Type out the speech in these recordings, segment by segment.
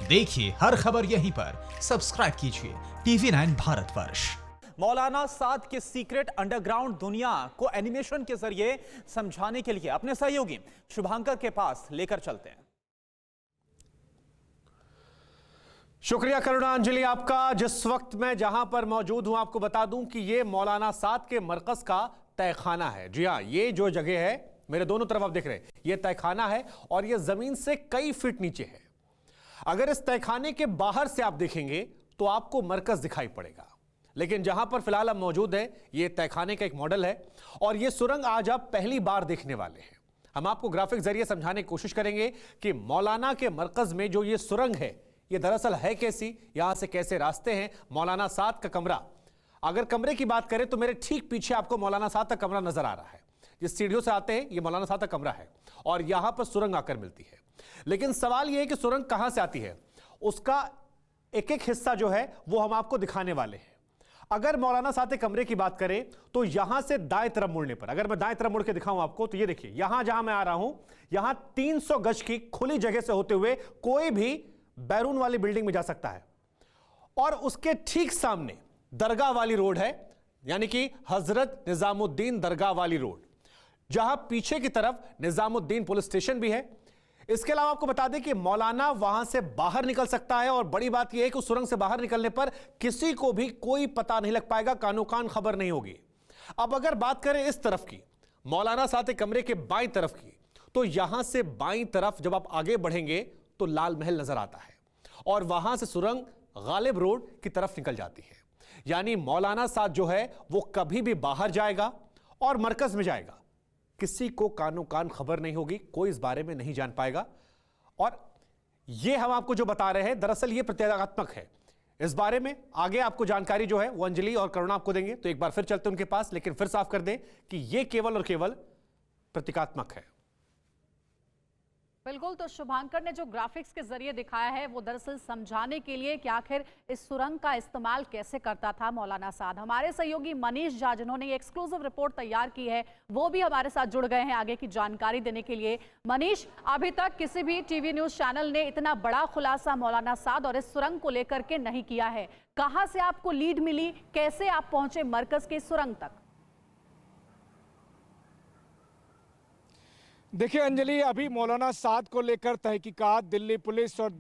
देखिए हर खबर यहीं पर। सब्सक्राइब कीजिए TV9 भारतवर्ष। मौलाना साद के सीक्रेट अंडरग्राउंड दुनिया को एनिमेशन के जरिए समझाने के लिए अपने सहयोगी शुभांकर के पास लेकर चलते हैं। शुक्रिया करुणांजलि आपका। जिस वक्त मैं जहां पर मौजूद हूं आपको बता दूं कि ये मौलाना साद के मरकज का तहखाना है। जी हां, ये जो जगह है मेरे दोनों तरफ आप देख रहे हैं, ये तहखाना है और ये जमीन से कई फीट नीचे है। अगर इस तहखाने के बाहर से आप देखेंगे तो आपको मरकज दिखाई पड़ेगा, लेकिन जहां पर फिलहाल हम मौजूद हैं ये तहखाने का एक मॉडल है और ये सुरंग आज आप पहली बार देखने वाले हैं। हम आपको ग्राफिक जरिए समझाने की कोशिश करेंगे कि मौलाना के मरकज में जो ये सुरंग है ये दरअसल है कैसी, यहां से कैसे रास्ते हैं, मौलाना साद का कमरा। अगर कमरे की बात करें तो मेरे ठीक पीछे आपको मौलाना साद का कमरा नजर आ रहा है। जिस सीढ़ियों से आते हैं ये मौलाना साद का कमरा है और यहां पर सुरंग आकर मिलती है। लेकिन सवाल यह है कि सुरंग कहां से आती है, उसका एक एक हिस्सा जो है वो हम आपको दिखाने वाले हैं। अगर मौलाना साद के कमरे की बात करें तो यहां से दाएं तरफ मुड़ने पर, अगर मैं दाएं तरफ मुड़ के दिखाऊं आपको तो ये देखिए यहां जहां मैं आ रहा हूं यहां 300 गज की खुली जगह से होते हुए कोई भी बैरून वाली बिल्डिंग में जा सकता है और उसके ठीक सामने दरगाह वाली रोड है, यानी कि हजरत निजामुद्दीन दरगाह वाली रोड, जहां पीछे की तरफ निजामुद्दीन पुलिस स्टेशन भी है। इसके अलावा आपको बता दें कि मौलाना वहां से बाहर निकल सकता है और बड़ी बात यह है कि उस सुरंग से बाहर निकलने पर किसी को भी कोई पता नहीं लग पाएगा, कानो कान खबर नहीं होगी। अब अगर बात करें इस तरफ की, मौलाना साद के कमरे के बाईं तरफ की, तो यहां से बाईं तरफ जब आप आगे बढ़ेंगे तो लाल महल नजर आता है और वहां से सुरंग गालिब रोड की तरफ निकल जाती है। यानी मौलाना साद जो है वो कभी भी बाहर जाएगा और मरकज में जाएगा, किसी को कानो कान खबर नहीं होगी, कोई इस बारे में नहीं जान पाएगा। और ये हम आपको जो बता रहे हैं दरअसल ये प्रत्यात्मक है। इस बारे में आगे आपको जानकारी जो है वो अंजलि और करुणा आपको देंगे, तो एक बार फिर चलते उनके पास, लेकिन फिर साफ कर दें कि ये केवल और केवल प्रतीकात्मक है। बिल्कुल, तो शुभांकर ने जो ग्राफिक्स के जरिए दिखाया है वो दरअसल समझाने के लिए कि आखिर इस सुरंग का इस्तेमाल कैसे करता था मौलाना साद। हमारे सहयोगी मनीष झा जिन्होंने ये एक्सक्लूसिव रिपोर्ट तैयार की है वो भी हमारे साथ जुड़ गए हैं आगे की जानकारी देने के लिए। मनीष, अभी तक किसी भी टीवी न्यूज चैनल ने इतना बड़ा खुलासा मौलाना साद और इस सुरंग को लेकर के नहीं किया है। कहां से आपको लीड मिली, कैसे आप पहुंचे मरकज के सुरंग तक? देखिए अंजलि, अभी मौलाना साद को लेकर तहकीकात दिल्ली पुलिस और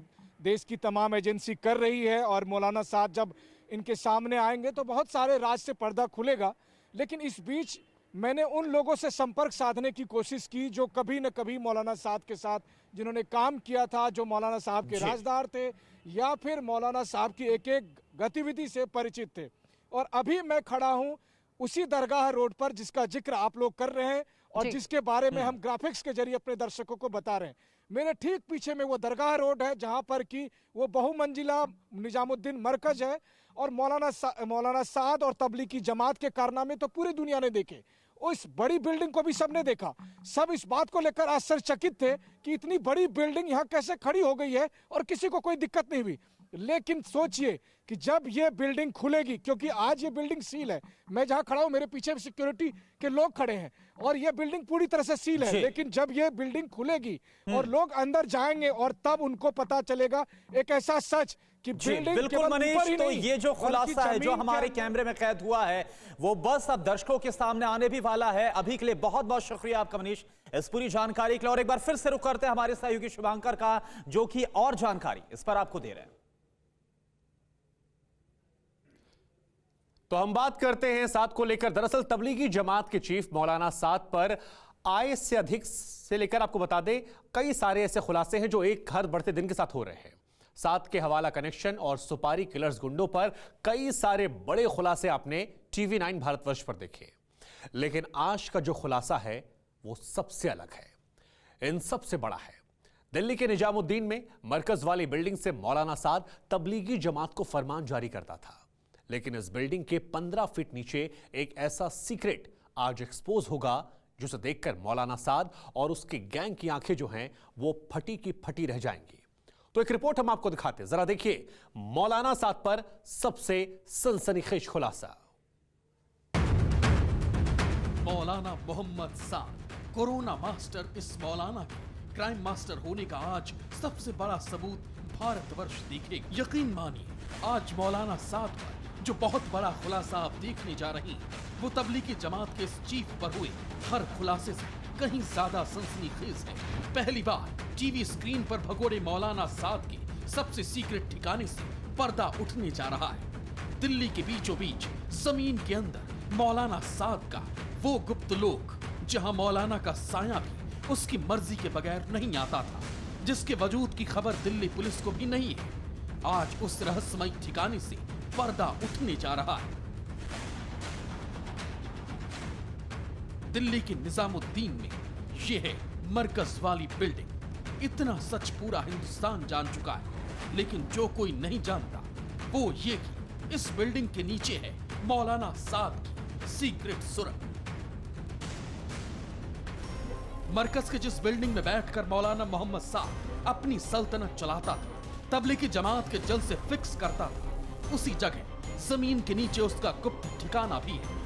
देश की तमाम एजेंसी कर रही है और मौलाना साद जब इनके सामने आएंगे तो बहुत सारे राज से पर्दा खुलेगा। लेकिन इस बीच मैंने उन लोगों से संपर्क साधने की कोशिश की जो कभी न कभी मौलाना साद के साथ जिन्होंने काम किया था, जो मौलाना साहब के राजदार थे या फिर मौलाना साहब की एक एक गतिविधि से परिचित थे। और अभी मैं खड़ा हूँ उसी दरगाह रोड पर जिसका जिक्र आप लोग कर रहे हैं और जिसके बारे में हम ग्राफिक्स के जरिए अपने दर्शकों को बता रहे हैं। मेरे ठीक पीछे में वो दरगाह रोड है जहां पर कि वो बहुमंजिला निजामुद्दीन मरकज है और मौलाना साद और तबलीगी जमात के कारनामे तो पूरी दुनिया ने देखे। उस बड़ी बिल्डिंग को भी सबने देखा। सब इस बात को लेकर आश्चर्यचकित थे कि इतनी बड़ी बिल्डिंग यहाँ कैसे खड़ी हो गई है और किसी को कोई दिक्कत नहीं हुई। लेकिन सोचिए कि जब ये बिल्डिंग खुलेगी, क्योंकि आज ये बिल्डिंग सील है, मैं जहां खड़ा हूं मेरे पीछे सिक्योरिटी के लोग खड़े हैं और ये बिल्डिंग पूरी तरह से सील है, लेकिन जब ये बिल्डिंग खुलेगी और लोग अंदर जाएंगे और तब उनको पता चलेगा एक ऐसा सच कि बिल्डिंग बिल्कुल मनीष, तो ये जो खुलासा है जो हमारे कैमरे में कैद हुआ है वो बस अब दर्शकों के सामने आने भी वाला है। अभी के लिए बहुत बहुत शुक्रिया आपका मनीष इस पूरी जानकारी के लिए। और एक बार फिर से रुक करते हैं हमारे सहयोगी शुभांकर का जो कि और जानकारी इस पर आपको दे रहे हैं। तो हम बात करते हैं साद को लेकर। दरअसल तबलीगी जमात के चीफ मौलाना साद पर आय से अधिक से लेकर आपको बता दें कई सारे ऐसे खुलासे हैं जो एक हर बढ़ते दिन के साथ हो रहे हैं। साद के हवाला कनेक्शन और सुपारी किलर्स गुंडों पर कई सारे बड़े खुलासे आपने TV9 भारतवर्ष पर देखे, लेकिन आज का जो खुलासा है वो सबसे अलग है, इन सबसे बड़ा है। दिल्ली के निजामुद्दीन में मरकज वाली बिल्डिंग से मौलाना साद तबलीगी जमात को फरमान जारी करता था, लेकिन इस बिल्डिंग के 15 फीट नीचे एक ऐसा सीक्रेट आज एक्सपोज होगा जिसे देखकर मौलाना साद और उसके गैंग की आंखें जो हैं वो फटी की फटी रह जाएंगी। तो एक रिपोर्ट हम आपको दिखाते हैं, जरा देखिए मौलाना साद पर सबसे सनसनीखेज खुलासा। मौलाना मोहम्मद साद, कोरोना मास्टर। इस मौलाना के क्राइम मास्टर होने का आज सबसे बड़ा सबूत भारतवर्ष देखेगा। यकीन मानिए, आज मौलाना साद पर जो बहुत बड़ा खुलासा आप देखने जा रही हैं, वो तबलीगी जमात के इस चीफ पर हुए हर खुलासे से कहीं ज्यादा सनसनीखेज है। पहली बार टीवी स्क्रीन पर भगोड़े मौलाना साद के सबसे सीक्रेट ठिकाने से पर्दा उठने जा रहा है। दिल्ली के बीचों बीच जमीन के अंदर मौलाना साद का वो गुप्त लोक, जहां मौलाना का साया भी उसकी मर्जी के बगैर नहीं आता था, जिसके वजूद की खबर दिल्ली पुलिस को भी नहीं है, आज उस रहस्यमय ठिकाने से पर्दा उठने जा रहा है। दिल्ली के निजामुद्दीन में ये है मरकज वाली बिल्डिंग। इतना सच पूरा हिंदुस्तान जान चुका है, लेकिन जो कोई नहीं जानता वो ये कि इस बिल्डिंग के नीचे है मौलाना साद की सीक्रेट सुरंग। मरकज के जिस बिल्डिंग में बैठकर मौलाना मोहम्मद साद अपनी सल्तनत चलाता था, तबलीगी जमात के जल से फिक्स करता था, उसी जगह जमीन के नीचे उसका गुप्त ठिकाना भी है।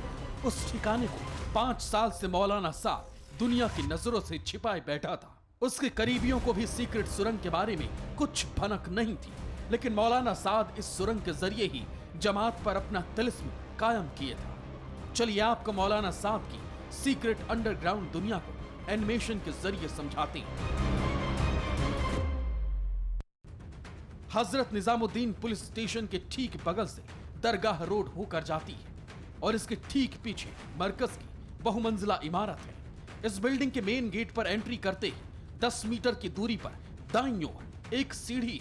उस ठिकाने को 5 साल से मौलाना साद दुनिया की नजरों से छिपाए बैठा था। उसके करीबियों को भी सीक्रेट सुरंग के बारे में कुछ भनक नहीं थी, लेकिन मौलाना साद इस सुरंग के जरिए ही जमात पर अपना तिलिस्म कायम किए था। चलिए आपको मौलाना साद की सीक्रेट अंडरग्राउंड दुनिया को एनिमेशन के जरिए समझाते हैं। हजरत निजामुद्दीन पुलिस स्टेशन के ठीक बगल से दरगाह रोड होकर जाती है और इसके ठीक पीछे मरकज की बहुमंजिला इमारत है। इस बिल्डिंग के मेन गेट पर एंट्री करते ही 10 मीटर की दूरी पर दाईं ओर एक सीढ़ी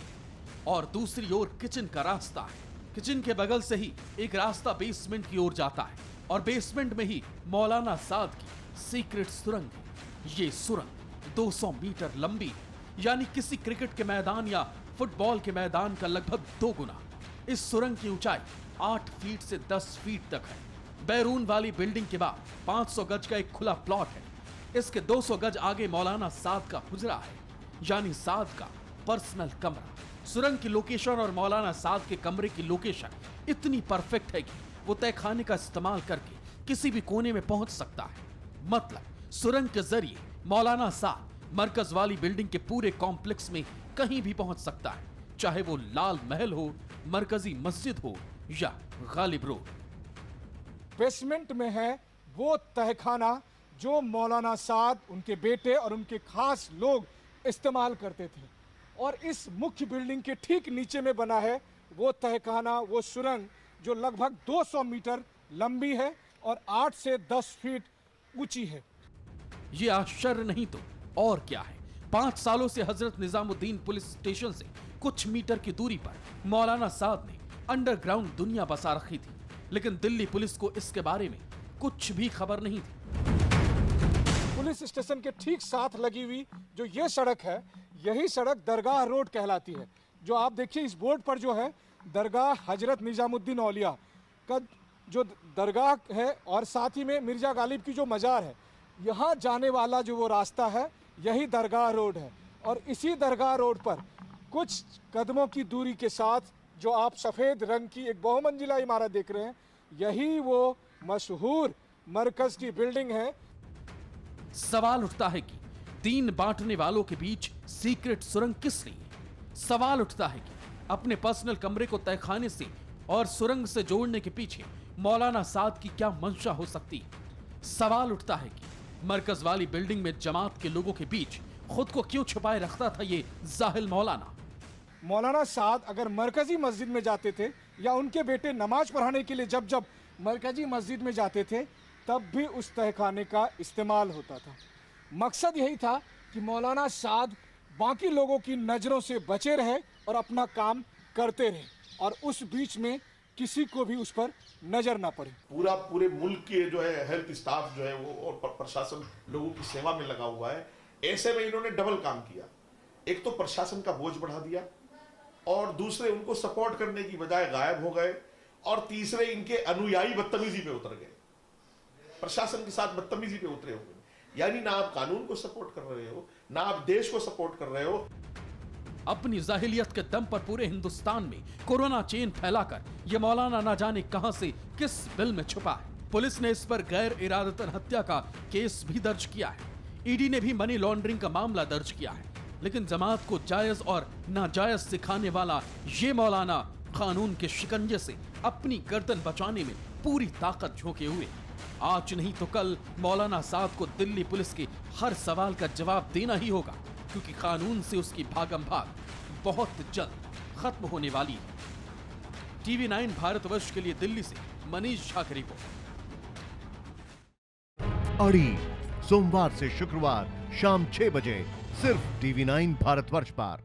और दूसरी ओर किचन का रास्ता है। किचन के बगल से ही एक रास्ता बेसमेंट की ओर जाता है और बेसमेंट में ही मौलाना साद की सीक्रेट सुरंग है। ये सुरंग 200 मीटर लंबी है, यानी किसी क्रिकेट के मैदान या फुटबॉल के मैदान का लगभग 2 गुना। इस सुरंग की ऊंचाई 8 फीट से 10 फीट तक है। बैरून वाली बिल्डिंग के बाद 500 गज का एक खुला प्लॉट है। इसके 200 गज आगे मौलाना साद का हुजरा है, यानी साद का पर्सनल कमरा। सुरंग की लोकेशन और मौलाना साद के कमरे की लोकेशन इतनी परफेक्ट है कि वो तहखाने का इस्तेमाल करके किसी भी कोने में पहुंच सकता है। मतलब सुरंग के जरिए मौलाना साद मरकज वाली बिल्डिंग के पूरे कॉम्प्लेक्स में कहीं भी पहुंच सकता है, चाहे वो लाल महल हो, मरकजी मस्जिद हो या गालिब रोड। बेसमेंट में है वो तहखाना जो मौलाना साद, उनके बेटे और उनके खास लोग इस्तेमाल करते थे, और इस मुख्य बिल्डिंग के ठीक नीचे में बना है वो तहखाना, वो सुरंग जो लगभग 200 मीटर लंबी है और 8 से 10 फीट ऊंची है। ये आश्चर्य नहीं तो और क्या है। 5 सालों से हजरत निजामुद्दीन पुलिस स्टेशन से कुछ मीटर की दूरी पर मौलाना साद ने अंडरग्राउंड दुनिया बसा रखी थी, लेकिन दिल्ली पुलिस को इसके बारे में कुछ भी खबर नहीं थी। पुलिस स्टेशन के ठीक साथ लगी हुई जो ये सड़क है, यही सड़क दरगाह रोड कहलाती है। जो आप देखिए इस बोर्ड पर जो है दरगाह हजरत निजामुद्दीन औलिया का जो दरगाह है, और साथ ही में मिर्जा गालिब की जो मज़ार है, यहाँ जाने वाला जो वो रास्ता है यही दरगाह रोड है। और इसी दरगाह रोड पर कुछ कदमों की दूरी के साथ जो आप सफ़ेद रंग की एक बहुमंजिला इमारत देख रहे हैं, यही वो मशहूर मरकज की बिल्डिंग है। सवाल उठता है कि दीन बांटने वालों के बीच सीक्रेट सुरंग किस लिए? सवाल उठता है कि अपने पर्सनल कमरे को तहखाने से और सुरंग से जोड़ने के पीछे मौलाना साद की क्या मंशा हो सकती है? सवाल उठता है कि मरकज वाली बिल्डिंग में जमात के लोगों के बीच खुद को क्यों छुपाए रखता था ये जाहिल मौलाना? मौलाना साद अगर मरकजी मस्जिद में जाते थे या उनके बेटे नमाज पढ़ाने के लिए जब जब मरकजी मस्जिद में जाते थे, तब भी उस तहखाने का इस्तेमाल होता था। मकसद यही था कि मौलाना साद बाकी लोगों की नज़रों से बचे रहे और अपना काम करते रहे, और उस बीच में किसी को भी उस पर नजर ना पड़े। पूरे मुल्क के जो है हेल्थ स्टाफ जो है वो और प्रशासन लोगों की सेवा में लगा हुआ है। ऐसे में इन्होंने डबल काम किया, एक तो प्रशासन का बोझ बढ़ा दिया और दूसरे उनको सपोर्ट करने की बजाय गायब हो गए, और तीसरे इनके अनुयायी बदतमीजी पे उतर गए, प्रशासन के साथ बदतमीजी पे उतरे हुए। यानी ना आप कानून को सपोर्ट कर रहे हो, ना आप देश को सपोर्ट कर रहे हो। अपनी जाहिलियत के दम पर पूरे हिंदुस्तान में कोरोना चेन फैलाकर ये मौलाना ना जाने कहां से किस बिल में छुपा है। पुलिस ने इस पर गैर इरादतन हत्या का केस भी दर्ज किया है। ईडी ने भी मनी लॉन्ड्रिंग का मामला दर्ज किया है। लेकिन जमात को जायज और नाजायज सिखाने वाला ये मौलाना कानून के शिकंजे से अपनी गर्दन बचाने में पूरी ताकत झोंके हुए आज नहीं तो कल मौलाना साद को दिल्ली पुलिस के हर सवाल का जवाब देना ही होगा, क्योंकि कानून से उसकी भागम भाग बहुत जल्द खत्म होने वाली है। TV9 भारतवर्ष के लिए दिल्ली से मनीष झा की रिपोर्ट। अड़ी सोमवार से शुक्रवार शाम 6 बजे सिर्फ TV9 भारतवर्ष पर।